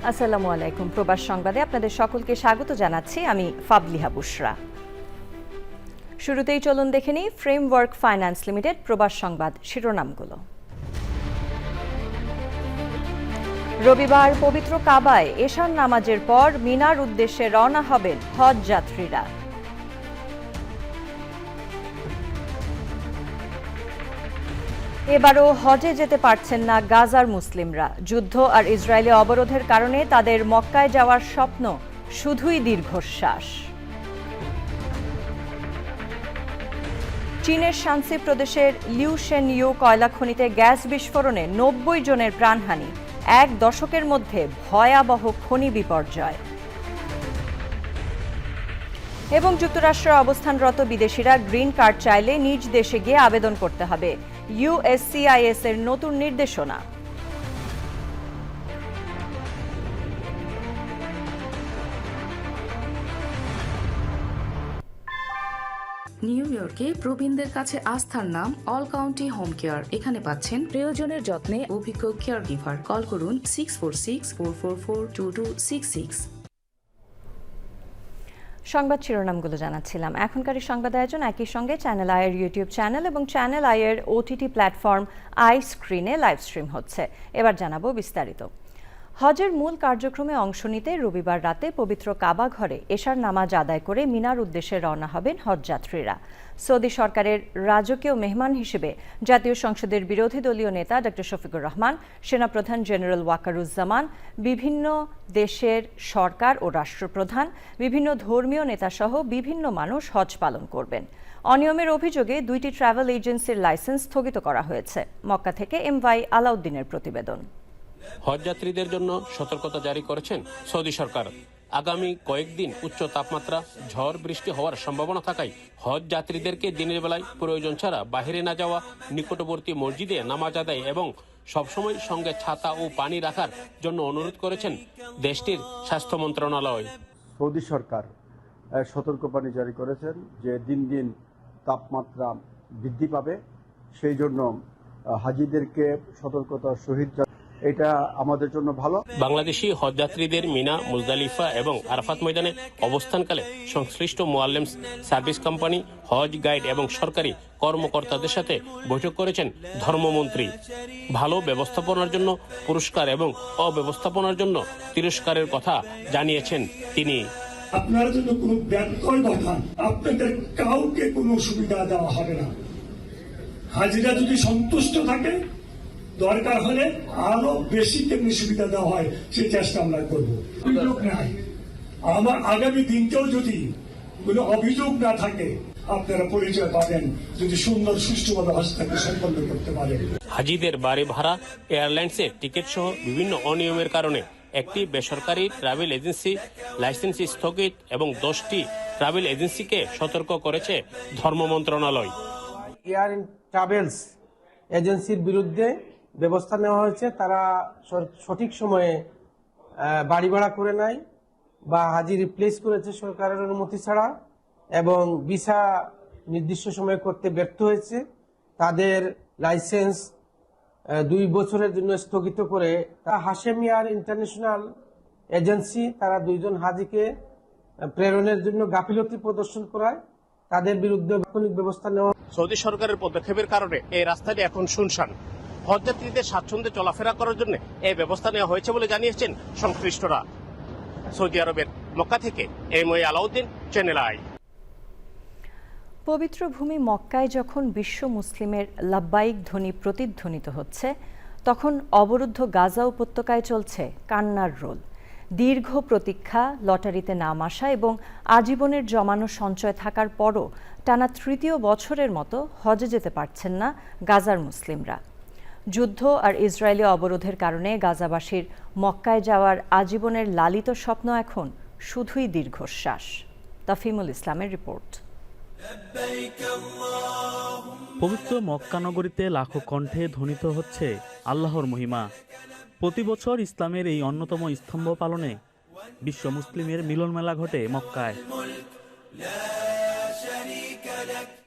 আসসালামু আলাইকুম। প্রবাস সংবাদে আপনাদের সকলকে স্বাগত জানাচ্ছি। আমি ফাবলিহা বুশরা। শুরুতেই চলুন দেখে নিই ফ্রেমওয়ার্ক ফাইন্যান্স লিমিটেড প্রবাস সংবাদ শিরোনামগুলো। রবিবার পবিত্র কাবায় এশার নামাজের পর মিনার উদ্দেশ্যে রওনা হবেন হজ যাত্রীরা। এবারও হজে যেতে পারছেন না গাজার মুসলিমরা। যুদ্ধ আর ইসরায়েলি অবরোধের কারণে তাদের মক্কায় যাওয়ার স্বপ্ন শুধুই দীর্ঘশ্বাস। চীনের শানসি প্রদেশের লিউশেনইউ কয়লা খনিতে গ্যাস বিস্ফোরণে ৯০ জনের প্রাণহানি। এক দশকের মধ্যে ভয়াবহ খনি বিপর্যয়। এবং যুক্তরাষ্ট্রে অবস্থানরত বিদেশিরা গ্রিন কার্ড চাইলে নিজ দেশে গিয়ে আবেদন করতে হবে। ইউএসসিআইএস এর নতুন নির্দেশনা। নিউ ইয়র্কে প্রবীণদের কাছে আস্থার নাম অল কাউন্টি হোম কেয়ার। এখানে পাচ্ছেন প্রিয়জনের যত্নে অভিজ্ঞ কেয়ার গিভার। কল করুন 646-444-2266। সংবাদ শিরোনামগুলো জানাচ্ছিলাম। এখনকার সংবাদ আয়োজন একই সঙ্গে চ্যানেল আইয়ের ইউটিউব চ্যানেল এবং চ্যানেল আইয়ের ওটিটি প্ল্যাটফর্ম আই স্ক্রিনে লাইভ স্ট্রিম হচ্ছে। এবার জানাবো বিস্তারিত। হজের মূল কার্যক্রমে অংশ নিতে রবিবার রাতে পবিত্র কাবা ঘরে এশার নামাজ আদায় করে মিনার উদ্দেশ্যে রওনা হবেন হজযাত্রীরা। সৌদি সরকারের রাজকীয় মেহমান হিসেবে জাতীয় সংসদের বিরোধী দলীয় নেতা ডক্টর শফিকুর রহমান, সেনাপ্রধান জেনারেল ওয়াকারুজ্জামান, বিভিন্ন দেশের সরকার ও রাষ্ট্রপ্রধান, বিভিন্ন ধর্মীয় নেতাসহ বিভিন্ন মানুষ হজ পালন করবেন। অনিয়মের অভিযোগে 2টি ট্রাভেল এজেন্সির লাইসেন্স স্থগিত করা হয়েছে। মক্কা থেকে এমওয়াই আলাউদ্দিনের প্রতিবেদন। হজযাত্রীদের জন্য সতর্কতা জারি করেছেন সৌদি সরকার। আগামী কয়েকদিন উচ্চ তাপমাত্রা, ঝড় বৃষ্টি হওয়ার সম্ভাবনা থাকায় হজ যাত্রীদেরকে দিনের বেলায় প্রয়োজন ছাড়া বাইরে না যাওয়া, নিকটবর্তী মসজিদে নামাজ আদায় এবং সবসময় সঙ্গে ছাতা ও পানি রাখার জন্য অনুরোধ করেছেন দেশটির স্বাস্থ্য মন্ত্রণালয়। সৌদি সরকার সতর্কবাণী জারি করেছেন যে দিন দিন তাপমাত্রা বৃদ্ধি পাবে, সেই জন্য হাজিদেরকে সতর্কতার সহিত, এটা আমাদের জন্য ভালো। বাংলাদেশি হজযাত্রীদের মিনা, মুজদালিফা এবং আরাফাত ময়দানে অবস্থানকালে সংশ্লিষ্ট মুআল্লিম সার্ভিস কোম্পানি, হজ গাইড এবং সরকারি কর্মকর্তাদের সাথে বৈঠক করেছেন ধর্মমন্ত্রী। ভালো ব্যবস্থাপনার জন্য পুরস্কার এবং অব্যবস্থাপনার জন্য তিরস্কারের কথা জানিয়েছেন তিনি। আপনারা যদি কোনো ব্যত্যয় দেখান, আপনাদের কাউকে কোনো সুবিধা দেওয়া হবে না। হাজিরা যদি সন্তুষ্ট থাকে, দরকার হলে আরো বেশি তেমনি সুবিধা দেওয়া হয়, সেই চেষ্টা আমরা করবো। অভিযোগ নাই, আমার আগামী দিনকেও যদি কোনো অভিযোগ না থাকে, আপনারা পরিচয় পাবেন যদি সুন্দর সুষ্ঠুভাবে হজটাকে সম্পন্ন করতে পারেন। হাজিদের বাড়ি ভাড়া, এয়ারলাইন্সের টিকিট সহ বিভিন্ন অনিয়মের কারণে একটি বেসরকারি ট্রাভেল এজেন্সি লাইসেন্স স্থগিত এবং 10টি ট্রাভেল এজেন্সিকে সতর্ক করেছে ধর্ম মন্ত্রণালয়। এয়ার ট্রাভেলস এজেন্সির বিরুদ্ধে ব্যবস্থা নেওয়া হয়েছে। তারা সঠিক সময়ে বাড়ি ভাড়া করে নাই বা হাজি রিপ্লেস করেছে সরকারের অনুমতি ছাড়া, এবং ভিসা নির্দিষ্ট সময়ে করতে ব্যর্থ হয়েছে। তাদের লাইসেন্স 2 বছরের জন্য স্থগিত করে হাশেম এয়ার ইন্টারন্যাশনাল এজেন্সি, তারা 2 জন হাজিকে প্রেরণের জন্য গাফিলতি প্রদর্শন করায় তাদের বিরুদ্ধে তাৎক্ষণিক ব্যবস্থা নেওয়া। সৌদি সরকারের পদক্ষেপের কারণে এই রাস্তাটি এখন শুনশান। হজযাত্রীদের স্বাচ্ছন্দ্যে চলাফেরা করার জন্য এই ব্যবস্থা নেওয়া হয়েছে বলে জানিয়েছেন সংশ্লিষ্টরা। সৌদি আরবের মক্কা থেকে এমওয়াই আলাউদ্দিন, চ্যানেল আই। পবিত্র ভূমি মক্কায় যখন বিশ্ব মুসলিমের লাব্বাইক ধ্বনি প্রতিধ্বনিত হচ্ছে, তখন অবরুদ্ধ গাজা উপত্যকায় চলছে কান্নার রোল। দীর্ঘ প্রতীক্ষা, লটারিতে নাম আসা এবং আজীবনের জমানো সঞ্চয় থাকার পরও টানা 3য় বছরের মতো হজে যেতে পারছেন না গাজার মুসলিমরা। যুদ্ধ আর ইসরায়েলি অবরোধের কারণে গাজাবাসীর মক্কায় যাওয়ার আজীবনের লালিত স্বপ্ন এখন শুধুই দীর্ঘশ্বাস। তাফিমুল ইসলামের রিপোর্ট। পবিত্র মক্কা নগরীতে লাখো কণ্ঠে ধ্বনিত হচ্ছে আল্লাহর মহিমা। প্রতি বছর ইসলামের এই অন্যতম স্তম্ভ পালনে বিশ্ব মুসলিমের মিলন মেলা ঘটে মক্কায়।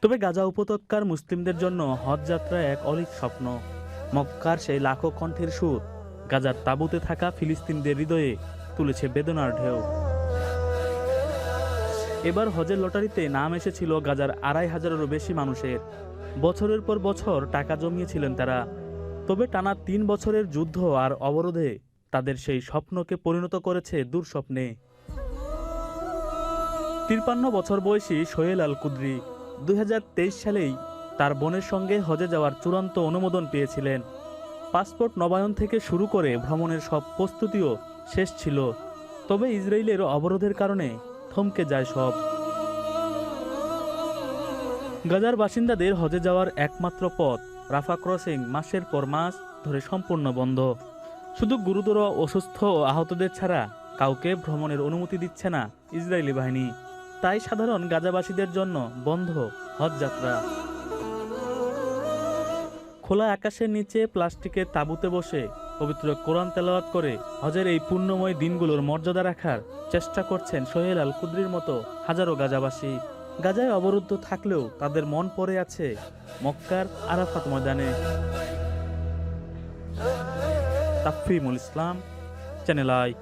তবে গাজা উপত্যকার মুসলিমদের জন্য হজ যাত্রা এক অলীক স্বপ্ন। মক্কার সেই লাখো কণ্ঠের সুর গাজার তাঁবুতে থাকা ফিলিস্তিনিদের হৃদয়ে তুলেছে বেদনার ঢেউ। এবার হজের লটারিতে নাম এসেছিল গাজার ২৫০০-এরও বেশি মানুষের। বছরের পর বছর টাকা জমিয়েছিলেন তারা। তবে টানা ৩ বছরের যুদ্ধ আর অবরোধে তাদের সেই স্বপ্নকে পরিণত করেছে দুঃস্বপ্নে। ৫৩ বছর বয়সী সোহেল আল কুদ্রি ২০২৩ সালেই তার বোনের সঙ্গে হজে যাওয়ার চূড়ান্ত অনুমোদন পেয়েছিলেন। পাসপোর্ট নবায়ন থেকে শুরু করে ভ্রমণের সব প্রস্তুতিও শেষ ছিল। তবে ইসরায়েলের অবরোধের কারণে থমকে যায় সব। গাজার বাসিন্দাদের হজে যাওয়ার একমাত্র পথ রাফা ক্রসিং মাসের পর মাস ধরে সম্পূর্ণ বন্ধ। শুধু গুরুতর অসুস্থ ও আহতদের ছাড়া কাউকে ভ্রমণের অনুমতি দিচ্ছে না ইসরায়েলি বাহিনী। তাই সাধারণ গাজাবাসীদের জন্য বন্ধ হজ যাত্রা। খোলা আকাশের নিচে প্লাস্টিকের তাঁবুতে বসে পবিত্র কোরআন তেলাওয়াত করে হজের এই পুণ্যময় দিনগুলোর মর্যাদা রাখার চেষ্টা করছেন সোহেল আল কুদ্রির মতো হাজারো গাজাবাসী। গাজায় অবরুদ্ধ থাকলেও তাদের মন পড়ে আছে মক্কার আরাফাত ময়দানে। তাফহিমুল ইসলাম, চ্যানেল আই।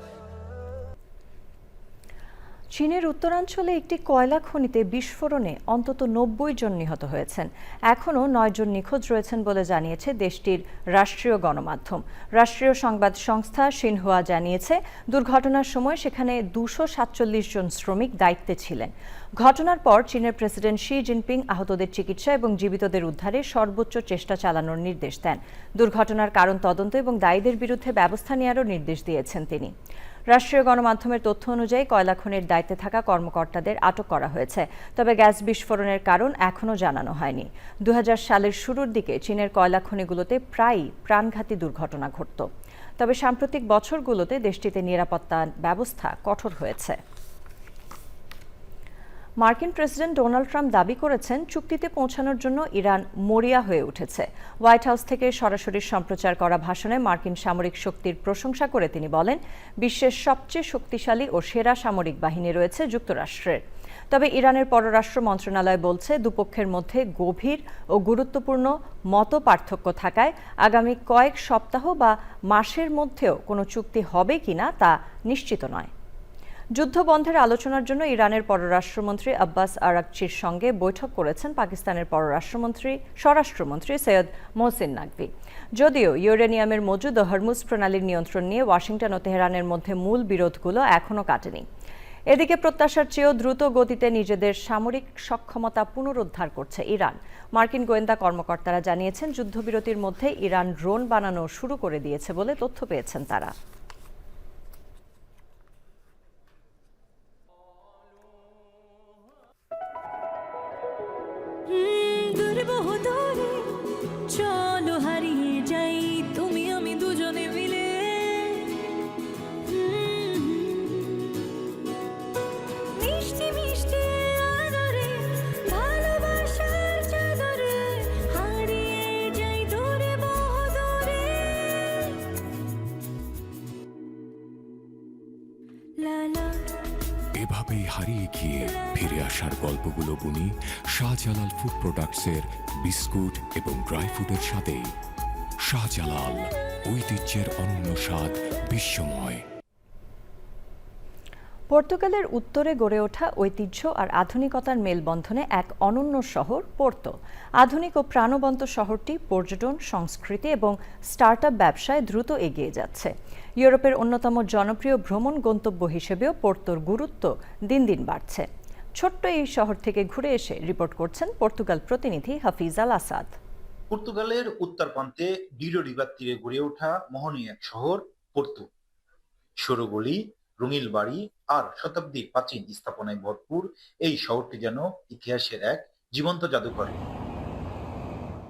চীনের উত্তরাঞ্চলে একটি কয়লা খনিতে বিস্ফোরণে অন্তত ৯০ জন নিহত হয়েছেন। এখনও ৯ জন নিখোঁজ রয়েছেন বলে জানিয়েছে দেশটির রাষ্ট্রীয় গণমাধ্যম। রাষ্ট্রীয় সংবাদ সংস্থা সিনহুয়া জানিয়েছে, দুর্ঘটনার সময় সেখানে ২৪৭ জন শ্রমিক দায়িত্বে ছিলেন। ঘটনার পর চীনের প্রেসিডেন্ট শি জিনপিং আহতদের চিকিৎসা এবং জীবিতদের উদ্ধারে সর্বোচ্চ চেষ্টা চালানোর নির্দেশ দেন। দুর্ঘটনার কারণ তদন্ত এবং দায়ীদের বিরুদ্ধে ব্যবস্থা নেওয়ারও নির্দেশ দিয়েছেন তিনি। রাষ্ট্রীয় গণমাধ্যমের তথ্য অনুযায়ী কয়লা খনির দায়িত্বে থাকা কর্মকর্তাদের আটক করা হয়েছে। তবে গ্যাস বিস্ফোরণের কারণ এখনও জানানো হয়নি। ২০০০ সালের শুরুর দিকে চীনের কয়লা খনিগুলোতে প্রায়ই প্রাণঘাতী দুর্ঘটনা ঘটত। তবে সাম্প্রতিক বছরগুলোতে দেশটিতে নিরাপত্তা ব্যবস্থা কঠোর হয়েছে। মার্কিন প্রেসিডেন্ট ডোনাল্ড ট্রাম্প দাবি করেছেন, চুক্তিতে পৌঁছানোর জন্য ইরান মরিয়া হয়ে উঠেছে। হোয়াইট হাউস থেকে সরাসরি সম্প্রচার করা ভাষণে মার্কিন সামরিক শক্তির প্রশংসা করে তিনি বলেন, বিশ্বের সবচেয়ে শক্তিশালী ও সেরা সামরিক বাহিনী রয়েছে যুক্তরাষ্ট্রের। তবে ইরানের পররাষ্ট্র মন্ত্রণালয় বলছে, দুপক্ষের মধ্যে গভীর ও গুরুত্বপূর্ণ মত পার্থক্য থাকায় আগামী কয়েক সপ্তাহ বা মাসের মধ্যেও কোনো চুক্তি হবে কিনা তা নিশ্চিত নয়। যুদ্ধ বন্ধের আলোচনার জন্য ইরানের পররাষ্ট্রমন্ত্রী আব্বাস আরাকচির সঙ্গে বৈঠক করেছেন পাকিস্তানের স্বরাষ্ট্রমন্ত্রী সৈয়দ মোহসিন নাকভি। যদিও ইউরেনিয়ামের মজুদ ও হরমুজ প্রণালীর নিয়ন্ত্রণ নিয়ে ওয়াশিংটন ও তেহরানের মধ্যে মূল বিরোধগুলো এখনও কাটেনি। এদিকে প্রত্যাশার চেয়েও দ্রুত গতিতে নিজেদের সামরিক সক্ষমতা পুনরুদ্ধার করছে ইরান। মার্কিন গোয়েন্দা কর্মকর্তারা জানিয়েছেন, যুদ্ধবিরতির মধ্যে ইরান ড্রোন বানানো শুরু করে দিয়েছে বলে তথ্য পেয়েছেন তারা। চলো হারিয়ে যাই তুমি আমি দুজনে মিলে, মিষ্টি মিষ্টি আদরে ভালোবাসার চাদরে হারিয়ে যাই দূরে বহুদূরে। লালা এভাবেই হারিয়ে গিয়ে ফিরে আসার গল্পগুলো বুনি শাহজালাল ফুড প্রোডাক্টসের বিস্কুট এবং ড্রাই ফ্রুটের সাথে। শাহজালাল, ঐতিহ্যের অনন্য স্বাদ, বিশ্বময়। পর্তুগালের উত্তরে গড়ে ওঠা ঐতিহ্য আর আধুনিকতার মেলবন্ধনে এক অনন্য শহর পোর্তো। আধুনিক ও প্রাণবন্ত শহরটি পর্যটন, সংস্কৃতি এবং স্টার্টআপ ব্যবসায় দ্রুত এগিয়ে যাচ্ছে। ইউরোপের অন্যতম জনপ্রিয় ভ্রমণ গন্তব্য হিসেবেও পোর্তোর গুরুত্ব দিন দিন বাড়ছে। ছোট্ট এই শহর থেকে ঘুরে এসে রিপোর্ট করছেন পর্তুগাল প্রতিনিধি হাফিজ আল আসাদ। পর্তুগালের উত্তর প্রান্তে ডিরো রিভার তীরে গড়ে ওঠা মোহনীয় এক শহর পোর্তো। সরু গলি, রঙিন বাড়ি আর শতাব্দীর প্রাচীন স্থাপনায় ভরপুর এই শহরটি যেন ইতিহাসের এক জীবন্ত জাদুঘর।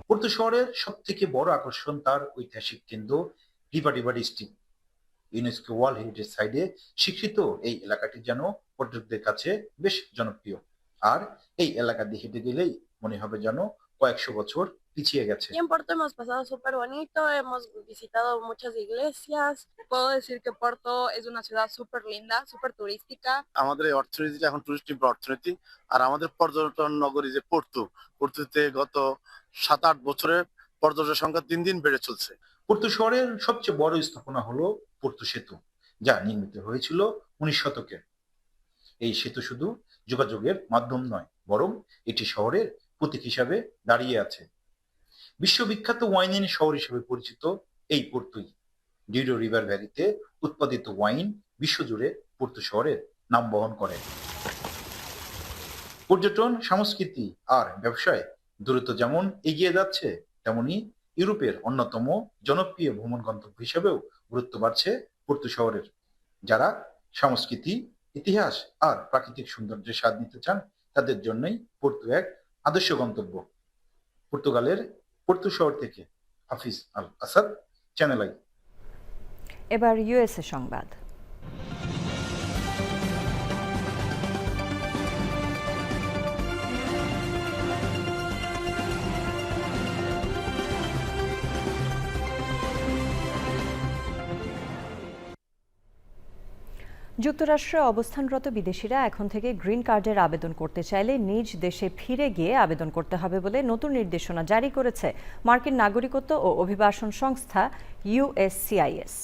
পোর্তো শহরের সব থেকে বড় আকর্ষণ তার ঐতিহাসিক কেন্দ্র river street. UNESCO world heritage সাইটে স্বীকৃত এই এলাকাটি যেন পর্যটকদের কাছে বেশ জনপ্রিয়। আর এই এলাকা দিয়ে হেঁটে গেলেই মনে হবে যেন কয়েকশো বছর পিছিয়ে গেছে। En Porto hemos pasado súper bonito, hemos visitado muchas iglesias. Puedo decir que Porto es una ciudad súper linda, súper turística. আমাদের এই অর্থনীতিটা এখন টুরিস্টিক অর্থনীতি, আর আমাদের পর্যটন নগরী যে পোর্তোতে গত 7-8 বছরে পর্যটকের সংখ্যা দিন দিন বেড়ে চলছে। পোর্তো শহরের সবচেয়ে বড় স্থাপনা হলো পোর্তো সেতু, যা নির্মিত হয়েছিল 19 শতকে। এই সেতু শুধু যোগাযোগের মাধ্যম নয়, বরং এটি শহরের প্রতীক হিসাবে দাঁড়িয়ে আছে। বিশ্ববিখ্যাত ওয়াইনের শহর হিসেবে পরিচিত এই পোর্তোই ডিডো রিভার ভ্যালিতে উৎপাদিত ওয়াইন বিশ্বজুড়ে পোর্তো শহরের নাম বহন করে। পর্যটন, সংস্কৃতি আর ব্যবসায় দ্রুত যেমন এগিয়ে যাচ্ছে, তেমনি ইউরোপের অন্যতম জনপ্রিয় ভ্রমণ গন্তব্য হিসেবেও গুরুত্ব বাড়ছে পোর্তো শহরের। যারা সংস্কৃতি, ইতিহাস আর প্রাকৃতিক সৌন্দর্যের স্বাদ নিতে চান, তাদের জন্যই পোর্তো এক আদর্শ গন্তব্য। পর্তুগালের পোর্তো শহর থেকে হাফিজ আল আসাদ, চ্যানেল আই। এবার ইউএসএ সংবাদ। যুক্তরাষ্ট্রে অবস্থানরত বিদেশিরা এখন থেকে গ্রিন কার্ডের আবেদন করতে চাইলে নিজ দেশে ফিরে গিয়ে আবেদন করতে হবে বলে নতুন নির্দেশনা জারি করেছে মার্কিন নাগরিকত্ব ও অভিবাসন সংস্থা USCIS।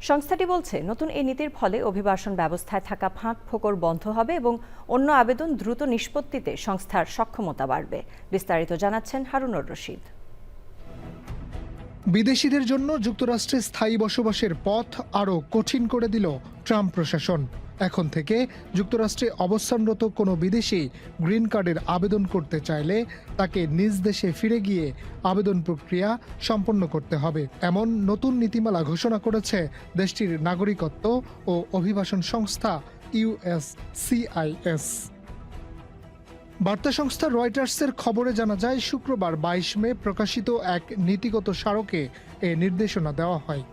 সংস্থাটি বলছে, নতুন এই নীতির ফলে অভিবাসন ব্যবস্থায় থাকা ফাঁক ফোকর বন্ধ হবে এবং অন্য আবেদন দ্রুত নিষ্পত্তিতে সংস্থার সক্ষমতা বাড়বে। বিস্তারিত জানাচ্ছেন হারুনুর রশিদ। বিদেশিদের জন্য যুক্তরাষ্ট্রে স্থায়ী বসবাসের পথ আরও কঠিন করে দিল ট্রাম্প প্রশাসন। এখন থেকে যুক্তরাষ্ট্রে অবস্থানরত কোনো বিদেশি গ্রিন কার্ডের আবেদন করতে চাইলে তাকে নিজ দেশে ফিরে গিয়ে আবেদন প্রক্রিয়া সম্পন্ন করতে হবে, এমন নতুন নীতিমালা ঘোষণা করেছে দেশটির নাগরিকত্ব ও অভিবাসন সংস্থা USCIS। বার্তা সংস্থা রয়টার্সের খবরে জানা যায়, শুক্রবার 22 মে প্রকাশিত এক নীতিগত স্মারকে এ নির্দেশনা দেওয়া হয়।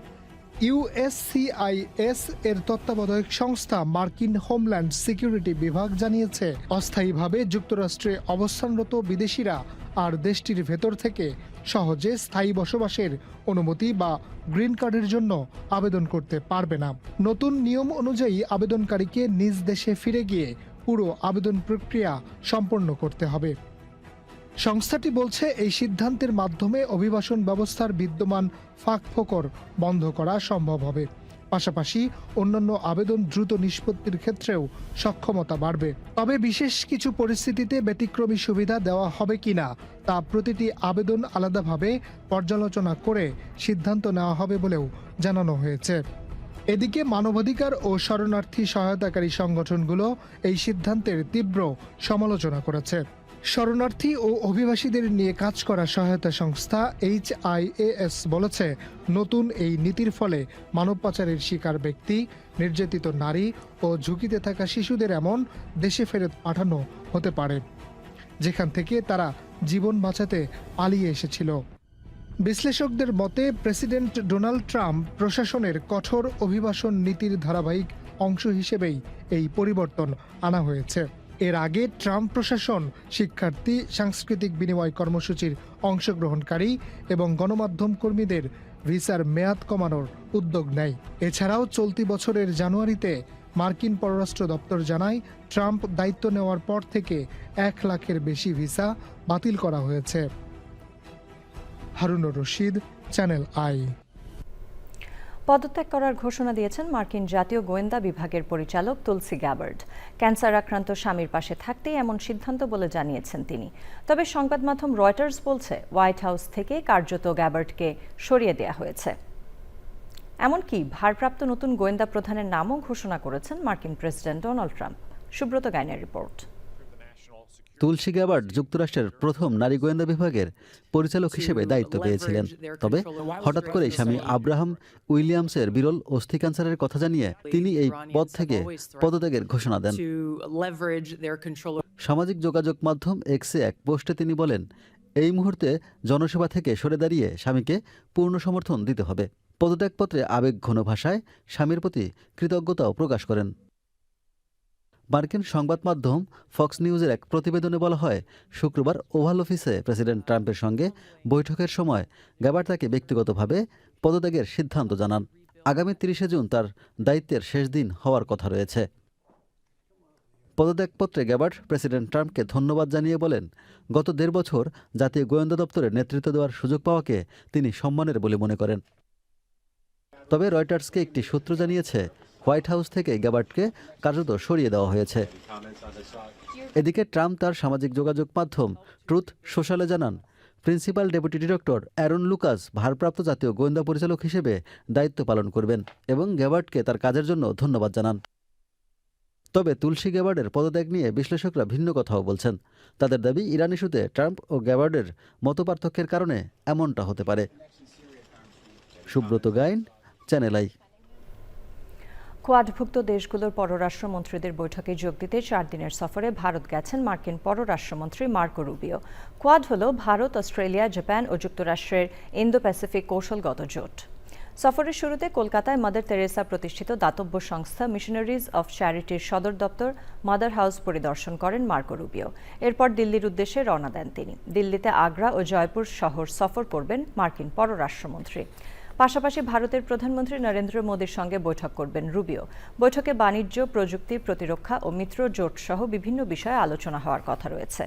USCIS এর তত্ত্বাবধায়ক সংস্থা মার্কিন হোমল্যান্ড সিকিউরিটি বিভাগ জানিয়েছে, অস্থায়ীভাবে যুক্তরাষ্ট্রে অবস্থানরত বিদেশিরা আর দেশটির ভেতর থেকে সহজে স্থায়ী বসবাসের অনুমতি বা গ্রিন কার্ডের জন্য আবেদন করতে পারবে না। নতুন নিয়ম অনুযায়ী আবেদনকারীকে নিজ দেশে ফিরে গিয়ে পুরো আবেদন প্রক্রিয়া সম্পন্ন করতে হবে। সংস্থাটি বলছে, এই সিদ্ধান্তের মাধ্যমে অভিবাসন ব্যবস্থার বিদ্যমান ফাঁকফোকর বন্ধ করা সম্ভব হবে। পাশাপাশি অন্যান্য আবেদন দ্রুত নিষ্পত্তির ক্ষেত্রেও সক্ষমতা বাড়বে। তবে বিশেষ কিছু পরিস্থিতিতে ব্যতিক্রমী সুবিধা দেওয়া হবে কিনা তা প্রতিটি আবেদন আলাদাভাবে পর্যালোচনা করে সিদ্ধান্ত নেওয়া হবে বলেও জানানো হয়েছে। এদিকে মানবাধিকার ও শরণার্থী সহায়তাকারী সংগঠনগুলো এই সিদ্ধান্তের তীব্র সমালোচনা করেছে। শরণার্থী ও অভিবাসীদের নিয়ে কাজ করা সহায়তা সংস্থা HIAS বলেছে, নতুন এই নীতির ফলে মানব পাচারের শিকার ব্যক্তি, নির্যাতিত নারী ও ঝুঁকিতে থাকা শিশুদের এমন দেশে ফেরত পাঠানো হতে পারে যেখান থেকে তারা জীবন বাঁচাতে পালিয়ে এসেছিল। বিশ্লেষকদের মতে, প্রেসিডেন্ট ডোনাল্ড ট্রাম্প প্রশাসনের কঠোর অভিবাসন নীতির ধারাবাহিক অংশ হিসেবেই এই পরিবর্তন আনা হয়েছে। এর আগে ট্রাম্প প্রশাসন শিক্ষার্থী, সাংস্কৃতিক বিনিময় কর্মসূচির অংশগ্রহণকারী এবং গণমাধ্যম কর্মীদের ভিসার মেয়াদ কমানোর উদ্যোগ নেয়। এছাড়াও চলতি বছরের জানুয়ারিতে মার্কিন পররাষ্ট্র দপ্তর জানায়, ট্রাম্প দায়িত্ব নেওয়ার পর থেকে 1 লাখের বেশি ভিসা বাতিল করা হয়েছে। Harunur Rashid, channel I. পদত্যাগ করার ঘোষণা দিয়েছেন মার্কিন জাতীয় গোয়েন্দা বিভাগের পরিচালক তুলসি গ্যাবার্ড। ক্যান্সার আক্রান্ত স্বামীর পাশে থাকতেই এমন সিদ্ধান্ত বলে জানিয়েছেন তিনি। তবে সংবাদ মাধ্যম রয়টার্স বলছে, হোয়াইট হাউস থেকে কার্যত গ্যাবার্ডকে সরিয়ে দেওয়া হয়েছে। এমনকি ভারপ্রাপ্ত নতুন গোয়েন্দা প্রধানের নামও ঘোষণা করেছেন মার্কিন প্রেসিডেন্ট ডোনাল্ড ট্রাম্প। সুব্রত গাইনের রিপোর্ট। তুলসি গ্যাবার্ড যুক্তরাষ্ট্রের প্রথম নারী গোয়েন্দা বিভাগের পরিচালক হিসেবে দায়িত্ব পেয়েছিলেন। তবে হঠাৎ করে স্বামী আব্রাহাম উইলিয়ামসের বিরল অস্থি ক্যান্সারের কথা জানিয়ে তিনি এই পদ থেকে পদত্যাগের ঘোষণা দেন। সামাজিক যোগাযোগ মাধ্যম এক্সে এক পোস্টে তিনি বলেন, এই মুহূর্তে জনসেবা থেকে সরে দাঁড়িয়ে স্বামীকে পূর্ণ সমর্থন দিতে হবে। পদত্যাগপত্রে আবেগঘন ভাষায় স্বামীর প্রতি কৃতজ্ঞতাও প্রকাশ করেন। মার্কিন সংবাদ মাধ্যম ফক্স নিউজের এক প্রতিবেদনে বলা হয়, শুক্রবার ওভাল অফিসে প্রেসিডেন্ট ট্রাম্পের সঙ্গে বৈঠকের সময় গ্যাবার্ড তাকে ব্যক্তিগতভাবে পদত্যাগের সিদ্ধান্ত জানান। আগামী 30শে জুন তার দায়িত্বের শেষ দিন হওয়ার কথা রয়েছে। পদত্যাগপত্রে গ্যাবার্ড প্রেসিডেন্ট ট্রাম্পকে ধন্যবাদ জানিয়ে বলেন, গত 1.5 বছর জাতীয় গোয়েন্দা দপ্তরের নেতৃত্ব দেওয়ার সুযোগ পাওয়াকে তিনি সম্মানের বলে মনে করেন। তবে রয়টার্সকে একটি সূত্র জানিয়েছে, হোয়াইট হাউস থেকে গ্যাবার্ডকে কার্যত সরিয়ে দেওয়া হয়েছে। এদিকে ট্রাম্প তার সামাজিক যোগাযোগ মাধ্যম ট্রুথ সোশ্যালে জানান, principal deputy director Aaron Lucas ভারপ্রাপ্ত জাতীয় গোয়েন্দা পরিচালক হিসেবে দায়িত্ব পালন করবেন এবং গ্যাবার্ডকে তার কাজের জন্য ধন্যবাদ জানান। তবে তুলসী গ্যাবার্ডের পদত্যাগ নিয়ে বিশ্লেষকরা ভিন্ন কথাও বলছেন। তাদের দাবি, ইরান ইস্যুতে ট্রাম্প ও গ্যাবার্ডের মতপার্থক্যের কারণে এমনটা হতে পারে। Subrata Gain, channel I. কোয়াডভুক্ত দেশগুলোর পররাষ্ট্রমন্ত্রীদের বৈঠকে যোগ দিতে 4 দিনের সফরে ভারত গেছেন মার্কিন পররাষ্ট্রমন্ত্রী মার্কো রুবিও। কোয়াড হল ভারত, অস্ট্রেলিয়া, জাপান ও যুক্তরাষ্ট্রের ইন্দো প্যাসিফিক কৌশলগত জোট। সফরের শুরুতে কলকাতায় মাদার তেরেসা প্রতিষ্ঠিত দাতব্য সংস্থা মিশনারিজ অফ চ্যারিটির সদর দপ্তর মাদার হাউস পরিদর্শন করেন মার্কো রুবিও। এরপর দিল্লির উদ্দেশ্যে রওনা দেন তিনি। দিল্লিতে আগ্রা ও জয়পুর শহর সফর করবেন মার্কিন পররাষ্ট্রমন্ত্রী। পাশাপাশি ভারতের প্রধানমন্ত্রী নরেন্দ্র মোদীর সঙ্গে বৈঠক করবেন রুবিও। বৈঠকে বাণিজ্য, প্রযুক্তি, প্রতিরক্ষা ও মিত্র জোট সহ বিভিন্ন বিষয়ে আলোচনা হওয়ার কথা রয়েছে।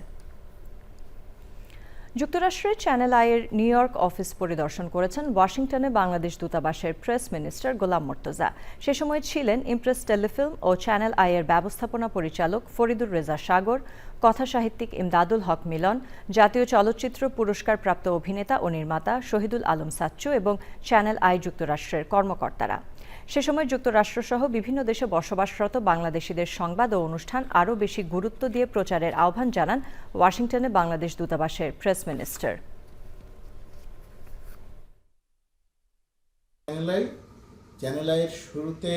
যুক্তরাষ্ট্রের চ্যানেল আইয়ের নিউ ইয়র্ক অফিস পরিদর্শন করেছেন ওয়াশিংটনে বাংলাদেশ দূতাবাসের প্রেস মিনিস্টার গোলাম মোর্তজা। সে সময় ছিলেন ইমপ্রেস টেলিফিল্ম ও চ্যানেল আইয়ের ব্যবস্থাপনা পরিচালক ফরিদুর রেজা সাগর, কথা সাহিত্যিক ইমদাদুল হক মিলন, জাতীয় চলচ্চিত্র পুরস্কারপ্রাপ্ত অভিনেতা ও নির্মাতা শহীদুল আলম সাচ্চু এবং চ্যানেল আই যুক্তরাষ্ট্রের কর্মকর্তারা। সে সময় যুক্তরাষ্ট্রসহ বিভিন্ন দেশে বসবাসরত বাংলাদেশিদের সংবাদ ও অনুষ্ঠান আরও বেশি গুরুত্ব দিয়ে প্রচারের আহ্বান জানান ওয়াশিংটনে বাংলাদেশ দূতাবাসের প্রেস মিনিস্টার। চ্যানেল আইয়ের শুরুতে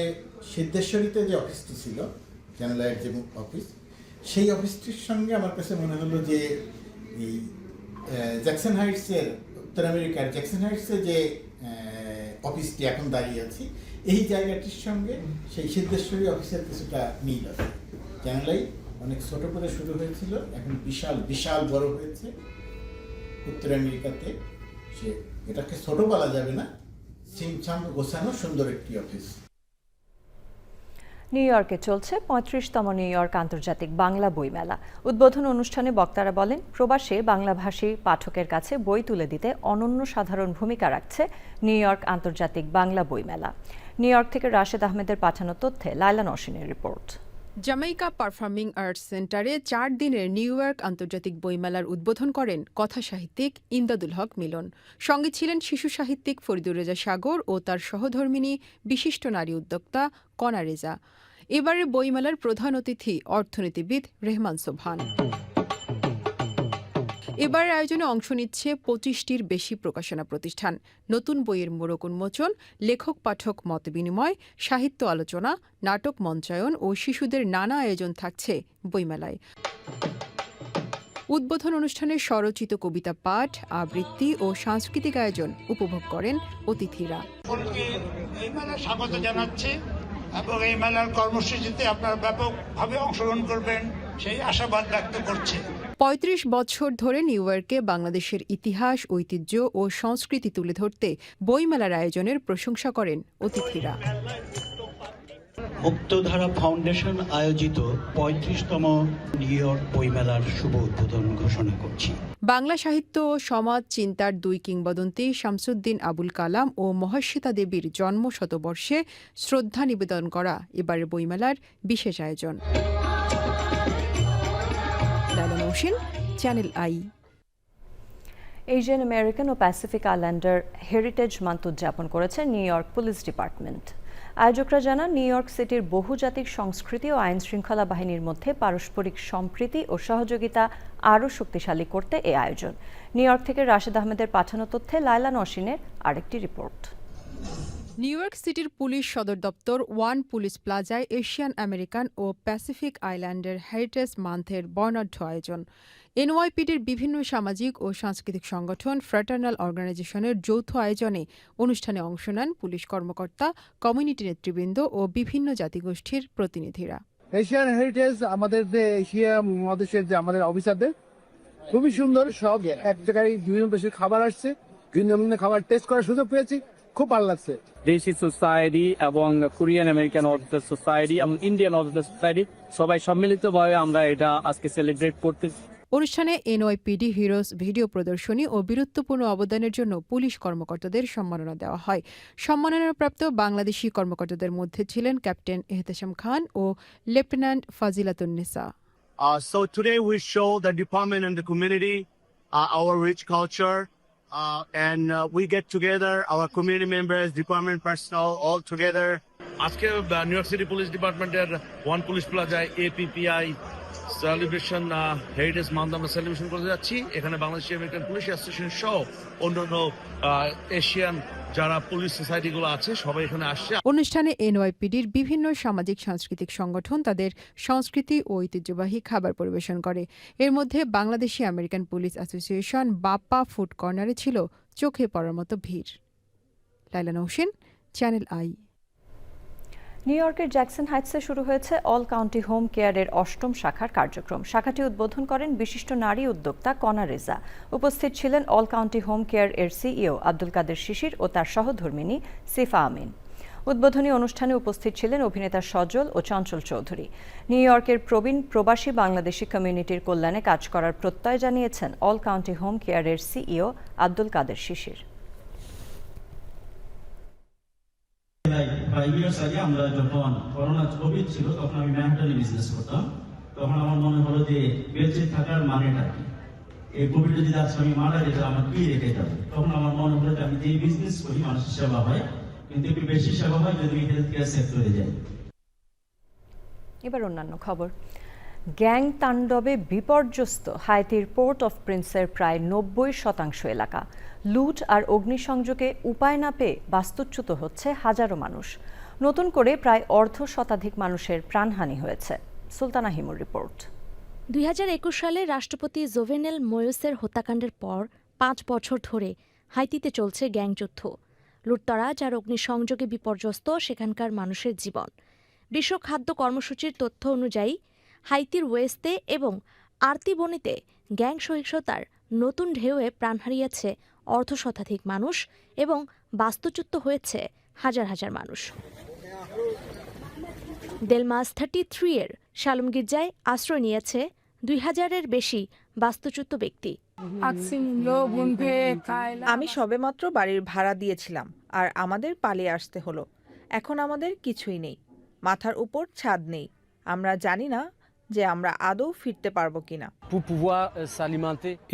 সিদ্ধেশ্বরীতে যে অফিসটি ছিল, চ্যানেল আইয়ের যে অফিস, সেই অফিসটির সঙ্গে আমার কাছে মনে হলো যে এই জ্যাকসন হাইটসের, উত্তর আমেরিকার জ্যাকসন হাইটসে যে অফিসটি এখন দাঁড়িয়ে আছি, এই জায়গাটির সঙ্গে সেই সিদ্ধেশ্বরী অফিসের কিছুটা মিল আছে। চ্যানেল আই অনেক ছোট করে শুরু হয়েছিল, এখন বিশাল বিশাল বড় হয়েছে উত্তর আমেরিকাতে। সে এটাকে ছোট বলা যাবে না, ছিমছাম গোছানো সুন্দর একটি অফিস। নিউ ইয়র্কে চলছে 35তম নিউ ইয়র্ক আন্তর্জাতিক বাংলা বইমেলা। উদ্বোধন অনুষ্ঠানে বক্তারা বলেন, প্রবাসে বাংলাভাষী পাঠকের কাছে বই তুলে দিতে অনন্য সাধারণ ভূমিকা রাখছে নিউ ইয়র্ক আন্তর্জাতিক বাংলা বইমেলা। নিউ ইয়র্ক থেকে রাশেদ আহমেদের পাঠানো তথ্যে লাইলা নওশিনের রিপোর্ট। জামাইকা পারফর্মিং আর্টস সেন্টারে 4 দিনের নিউ ইয়র্ক আন্তর্জাতিক বইমেলার উদ্বোধন করেন কথা সাহিত্যিক ইমদাদুল হক মিলন। সঙ্গে ছিলেন শিশু সাহিত্যিক ফরিদুর রেজা সাগর ও তার সহধর্মিণী বিশিষ্ট নারী উদ্যোক্তা কণা রেজা। এবারের বইমেলার প্রধান অতিথি অর্থনীতিবিদ রেহমান সোবহান। এবারের আয়োজনে অংশ নিচ্ছে 25টির বেশি প্রকাশনা প্রতিষ্ঠান। নতুন বইয়ের মোড়ক উন্মোচন, লেখক পাঠক মতবিনিময়, সাহিত্য আলোচনা, নাটক মঞ্চায়ন ও শিশুদের নানা আয়োজন থাকছে বইমেলায়। উদ্বোধন অনুষ্ঠানে স্বরচিত কবিতা পাঠ, আবৃত্তি ও সাংস্কৃতিক আয়োজন উপভোগ করেন অতিথিরা। এই মেলা স্বাগত জানাচ্ছি এবং এই মেলার কর্মসূচিতে আপনারা ব্যাপকভাবে অংশগ্রহণ করবেন সেই আশাবাদ ব্যক্ত করছে। 35 বছর ধরে নিউ ইয়র্কে বাংলাদেশের ইতিহাস, ঐতিহ্য ও সংস্কৃতি তুলে ধরতে বইমেলার আয়োজনের প্রশংসা করেন অতিথিরা। মুক্তধারা ফাউন্ডেশন আয়োজিত 35তম নিউ ইয়র্ক বইমেলার শুভ উদ্বোধন ঘোষণা করছি। বাংলা সাহিত্য ও সমাজ চিন্তার 2 কিংবদন্তি শামসুদ্দিন আবুল কালাম ও মহাশ্বেতা দেবীর জন্ম শতবর্ষে শ্রদ্ধা নিবেদন করা এবারের বইমেলার বিশেষ আয়োজন। Laila Naushin, channel I. Asian American ও প্যাসিফিক আইল্যান্ডার হেরিটেজ মান্থ উদযাপন করেছে নিউ ইয়র্ক পুলিশ ডিপার্টমেন্ট। আয়োজকরা জানান, নিউ ইয়র্ক সিটির বহুজাতিক সংস্কৃতি ও আইন শৃঙ্খলা বাহিনীর মধ্যে পারস্পরিক সম্প্রীতি ও সহযোগিতা আরও শক্তিশালী করতে এই আয়োজন। নিউ ইয়র্ক থেকে রাশেদ আহমেদের পাঠানো তথ্যে লাইলা নওশিনের আরেকটি রিপোর্ট। নিউ ইয়র্ক সিটির পুলিশ সদর দপ্তর ওয়ান পুলিশ প্লাজায় এশিয়ান আমেরিকান ও প্যাসিফিক আইল্যান্ডের হেরিটেজ মান্থের বর্ণাঢ্য আয়োজন। এনওয়াইপিডির বিভিন্ন সামাজিক ও সাংস্কৃতিক সংগঠন, ফ্র্যাটার্নাল অর্গানাইজেশনের যৌথ আয়োজনে অনুষ্ঠানে অংশ নেন পুলিশ কর্মকর্তা, কমিউনিটি নেতৃবৃন্দ ও বিভিন্ন জাতিগোষ্ঠীর প্রতিনিধিরা। এশিয়ান হেরিটেজ আমাদের যে এশিয়া মহাদেশের যে আমাদের অফিসারদের খুবই সুন্দর, সব এক জায়গায় বিভিন্ন দেশের খাবার আসছে, ভিন্ন ভিন্ন খাবার টেস্ট করার সুযোগ পেয়েছি, খুব ভালো লাগছে। দেশি সোসাইটি এবং কোরিয়ান আমেরিকান অর্থোডক্স সোসাইটি এবং ইন্ডিয়ান অর্থোডক্স সোসাইটি সবাই সম্মিলিতভাবে আমরা এটা আজকে সেলিব্রেট করতে। অনুষ্ঠানে এনওয়াইপিডি হিরোজ ভিডিও প্রদর্শনী ও বীরত্বপূর্ণ অবদানের জন্য পুলিশ কর্মকর্তাদের সম্মাননা দেওয়া হয়। সম্মাননাপ্রাপ্ত বাংলাদেশি কর্মকর্তাদের মধ্যে ছিলেন ক্যাপ্টেন এহতেশাম খান ও lieutenant Fazilatunnesa. So today we show the department and the community our rich culture and we get together our community members, department personnel all together. আজকে নিউ ইয়র্ক সিটি পুলিশ ডিপার্টমেন্টের ওয়ান পুলিশ প্লাজায় APPI celebration heritage month আমরা celebration করতে যাচ্ছি। এখানে Bangladesh American police association সহ অন্যান্য Asian যারা পুলিশ সোসাইটিগুলো আছে সবাই এখানে আসছে। অনুষ্ঠানে এনওয়াইপিডির বিভিন্ন সামাজিক সাংস্কৃতিক সংগঠন তাদের সংস্কৃতি ও ঐতিহ্যবাহী খাবার পরিবেশন করে। এর মধ্যে Bangladeshi American police association Bappa food কর্নারে ছিল চোখে পড়ার মতো ভিড়। লাইলা হোসেন, চ্যানেল আই। নিউ ইয়র্কের জ্যাকসন হাইটসে শুরু হয়েছে অল কাউন্টি হোম কেয়ারের ৮ম শাখার কার্যক্রম। শাখাটি উদ্বোধন করেন বিশিষ্ট নারী উদ্যোক্তা কনা রেজা। উপস্থিত ছিলেন অল কাউন্টি হোম কেয়ার এর সিইও আব্দুল কাদের শিশির ও তার সহধর্মিণী সিফা আমিন। উদ্বোধনী অনুষ্ঠানে উপস্থিত ছিলেন অভিনেতা সজল ও চঞ্চল চৌধুরী। নিউ ইয়র্কের প্রবীণ প্রবাসী বাংলাদেশি কমিউনিটির কল্যাণে কাজ করার প্রত্যয় জানিয়েছেন অল কাউন্টি হোম কেয়ারের সিইও আব্দুল কাদের শিশির। 5 years আগে আমরা যখন করোনা কোভিড ছিল তখন আমি ম্যানহাটনে বিজনেস করতাম। তখন আমার মনে হলো যে বেঁচে থাকার মানেটা কি, এই কোভিডে যদি আজকে আমি মারা যেতে আমার কি রেখে যাবে। তখন আমার মনে হলো যে আমি যে বিজনেস করি মানুষের সেবা হয়, কিন্তু একটু বেশি সেবা হয় যদি হেলথ কেয়ার সেক্টরে যাই। এবার অন্যান্য খবর। গ্যাং তাণ্ডবে বিপর্যস্ত হাইতির পোর্ট অফ প্রিন্সের প্রায় ৯০% এলাকা। লুট আর অগ্নিসংযোগে উপায় না পেয়ে বাস্তুচ্যুত হচ্ছে হাজারো মানুষ। নতুন করে প্রায় অর্ধশতাধিক মানুষের প্রাণহানি হয়েছে। সুলতানা হিমুর রিপোর্ট। ২০২১ সালে রাষ্ট্রপতি জোভেনেল মোয়েসের হত্যাকাণ্ডের পর ৫ বছর ধরে হাইতিতে চলছে গ্যাংযুদ্ধ। লুটতরাজ আর অগ্নিসংযোগে বিপর্যস্ত সেখানকার মানুষের জীবন। বিশ্ব খাদ্য কর্মসূচির তথ্য অনুযায়ী হাইতির ওয়েস্তে এবং আর্তিবনিতে গ্যাং সহিংসতার নতুন ঢেউয়ে প্রাণ হারিয়েছে অর্ধশতাধিক মানুষ এবং বাস্তুচ্যুত হয়েছে হাজার হাজার মানুষ। ডেলমাস 33 এর শালম গির্জায় আশ্রয় নিয়েছে ২,০০০-এর বেশি বাস্তুচ্যুত ব্যক্তি। আমি সবেমাত্র বাড়ির ভাড়া দিয়েছিলাম আর আমাদের পালিয়ে আসতে হলো। এখন আমাদের কিছুই নেই, মাথার উপর ছাদ নেই। আমরা জানি না যে আমরা আদৌ ফিরতে পারবো কিনা।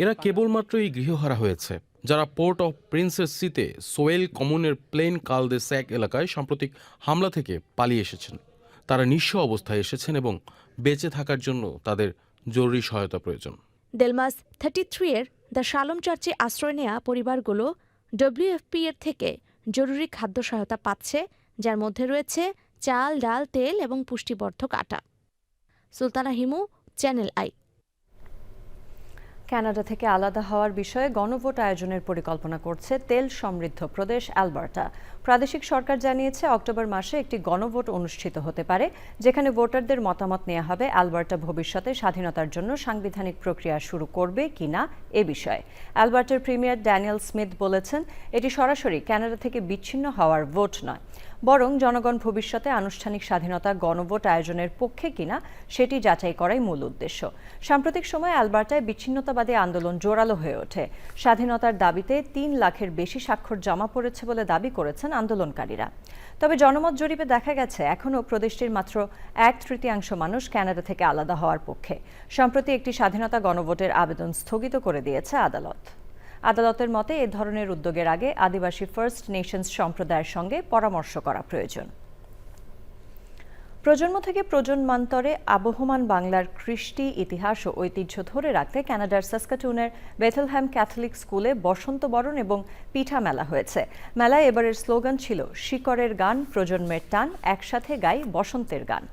এরা কেবলমাত্রই গৃহহারা হয়েছে যারা পোর্ট অফ প্রিন্সেস সিতে সোয়েল কমনের প্লেন কাল দে স্যাক এলাকায় সাম্প্রতিক হামলা থেকে পালিয়ে এসেছেন। তারা নিঃস্ব অবস্থায় এসেছেন এবং বেঁচে থাকার জন্য তাদের জরুরি সহায়তা প্রয়োজন। ডেলমাস 33 এর দ্য শালম চার্চে আশ্রয় নেওয়া পরিবারগুলো WFP এর থেকে জরুরি খাদ্য সহায়তা পাচ্ছে, যার মধ্যে রয়েছে চাল, ডাল, তেল এবং পুষ্টিবর্ধক আটা। Sultana Himu, channel I. Canada থেকে আলাদা হওয়ার বিষয়ে গণভোট আয়োজনের পরিকল্পনা করছে তেল সমৃদ্ধ প্রদেশ অ্যালবার্টা। প্রাদেশিক সরকার জানিয়েছে অক্টোবর মাসে একটি গণভোট অনুষ্ঠিত হতে পারে, যেখানে ভোটারদের মতামত নেওয়া হবে অ্যালবার্টা ভবিষ্যতে স্বাধীনতার জন্য সাংবিধানিক প্রক্রিয়া শুরু করবে কিনা এ বিষয়ে। অ্যালবার্টার প্রিমিয়ার ড্যানিয়েল স্মিথ বলেছেন, এটি সরাসরি কানাডা থেকে বিচ্ছিন্ন হওয়ার ভোট নয়, বরং জনগণ ভবিষ্যতে আনুষ্ঠানিক স্বাধীনতা গণভোট আয়োজনের পক্ষে কিনা সেটি যাচাই করাই মূল উদ্দেশ্য। সাম্প্রতিক সময়ে অ্যালবার্টায় বিচ্ছিন্নতাবাদী আন্দোলন জোরালো হয়ে ওঠে। স্বাধীনতার দাবিতে ৩ লাখের বেশি স্বাক্ষর জমা পড়েছে বলে দাবি করেছেন আন্দোলনকারীরা। তবে জনমত জরিপে দেখা গেছে এখনও প্রদেশটির মাত্র 1/3 মানুষ কানাডা থেকে আলাদা হওয়ার পক্ষে। সম্প্রতি একটি স্বাধীনতা গণভোটের আবেদন স্থগিত করে দিয়েছে আদালত। আদালতের মতে এ ধরনের উদ্যোগের আগে আদিবাসী ফার্স্ট নেশনস সম্প্রদায়ের সঙ্গে পরামর্শ করা প্রয়োজন। প্রজন্ম থেকে প্রজন্মান্তরে আবহমান বাংলার কৃষ্টি, ইতিহাস ও ঐতিহ্য ধরে রাখতে কানাডার সাস্কাটুনের বেথেলহ্যাম ক্যাথলিক স্কুলে বসন্ত বরণ এবং পিঠা মেলা হয়েছে। মেলায় এবারের স্লোগান ছিল শিকড়ের গান, প্রজন্মের টান, একসাথে গাই বসন্তের গান।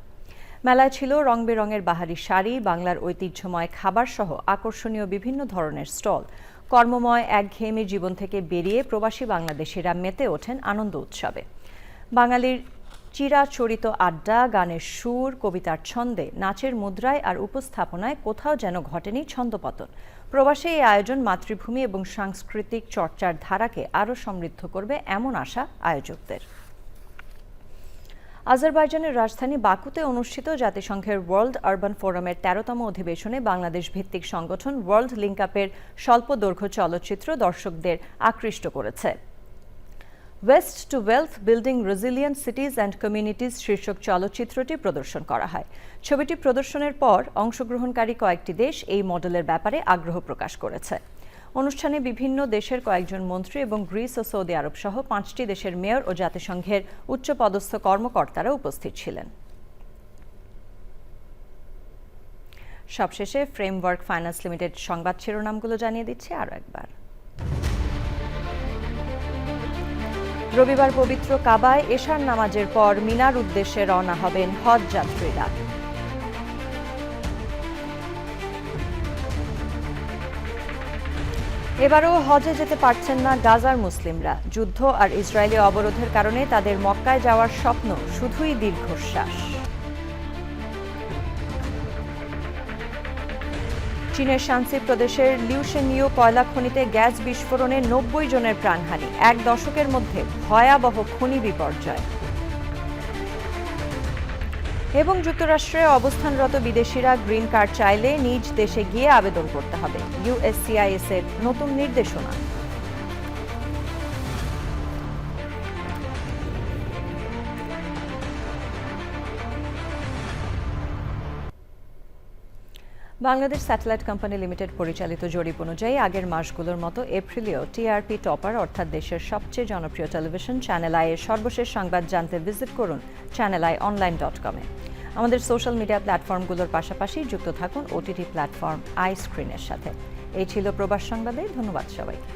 মেলায় ছিল রং বেরঙের বাহারি শাড়ি, বাংলার ঐতিহ্যময় খাবার সহ আকর্ষণীয় বিভিন্ন ধরনের স্টল। কর্মময় একঘেয়েমি জীবন থেকে বেরিয়ে প্রবাসী বাংলাদেশিরা মেতে ওঠেন আনন্দ উৎসবে। বাঙালির চিরাচরিত আড্ডা, গানের সুর, কবিতার ছন্দে, নাচের মুদ্রায় আর উপস্থাপনায় কোথাও যেন ঘটেনি ছন্দপতন। প্রবাসে এই আয়োজন মাতৃভূমি এবং সাংস্কৃতিক চর্চার ধারাকে আরও সমৃদ্ধ করবে এমন আশা আয়োজকদের। আজারবাইজানের রাজধানী বাকুতে অনুষ্ঠিত জাতিসংঘের ওয়ার্ল্ড আরবান ফোরামের ১৩তম অধিবেশনে বাংলাদেশ ভিত্তিক সংগঠন ওয়ার্ল্ড লিঙ্ক আপের স্বল্প দৈর্ঘ্য চলচ্চিত্র দর্শকদের আকৃষ্ট করেছে। West to wealth building resilient সিটিজ and communities শীর্ষক চলচ্চিত্রটি প্রদর্শন করা হয়। ছবিটি প্রদর্শনের পর অংশগ্রহণকারী কয়েকটি দেশ এই মডেলের ব্যাপারে আগ্রহ প্রকাশ করেছে। অনুষ্ঠানে বিভিন্ন দেশের কয়েকজন মন্ত্রী এবং গ্রিস ও সৌদি আরব সহ ৫টি দেশের মেয়র ও জাতিসংঘের উচ্চপদস্থ কর্মকর্তারা উপস্থিত ছিলেন। সবশেষে ফ্রেমওয়ার্ক ফাইন্যান্স লিমিটেড সংবাদ শিরোনামগুলো জানিয়ে দিচ্ছে আরও একবার। রবিবার পবিত্র কাবায় এশার নামাজের পর মিনার উদ্দেশ্যে রওনা হবেন হজ যাত্রীরা। এবারও হজে যেতে পারছেন না গাজার মুসলিমরা। যুদ্ধ আর ইসরায়েলি অবরোধের কারণে তাদের মক্কায় যাওয়ার স্বপ্ন শুধুই দীর্ঘশ্বাস। চীনের শানসি প্রদেশের লিউশেনিও কয়লা খনিতে গ্যাস বিস্ফোরণে ৯০ জনের প্রাণহানি। ১ দশকের মধ্যে ভয়াবহ খনি বিপর্যয়। এবং যুক্তরাষ্ট্রে অবস্থানরত বিদেশিরা গ্রিন কার্ড চাইলে নিজ দেশে গিয়ে আবেদন করতে হবে। USCIS এর নতুন নির্দেশনা। বাংলাদেশ স্যাটেলাইট কোম্পানি লিমিটেড পরিচালিত জরিপ অনুযায়ী আগের মাসগুলোর মতো এপ্রিলেও টিআরপি টপার অর্থাৎ দেশের সবচেয়ে জনপ্রিয় টেলিভিশন চ্যানেল আই এর সর্বশেষ সংবাদ জানতে ভিজিট করুন channelionline.com-এ। আমাদের সোশ্যাল মিডিয়া প্ল্যাটফর্মগুলোর পাশাপাশি যুক্ত থাকুন OTT প্ল্যাটফর্ম আই স্ক্রিনের সাথে। এই ছিল প্রবাস সংবাদে। ধন্যবাদ সবাইকে।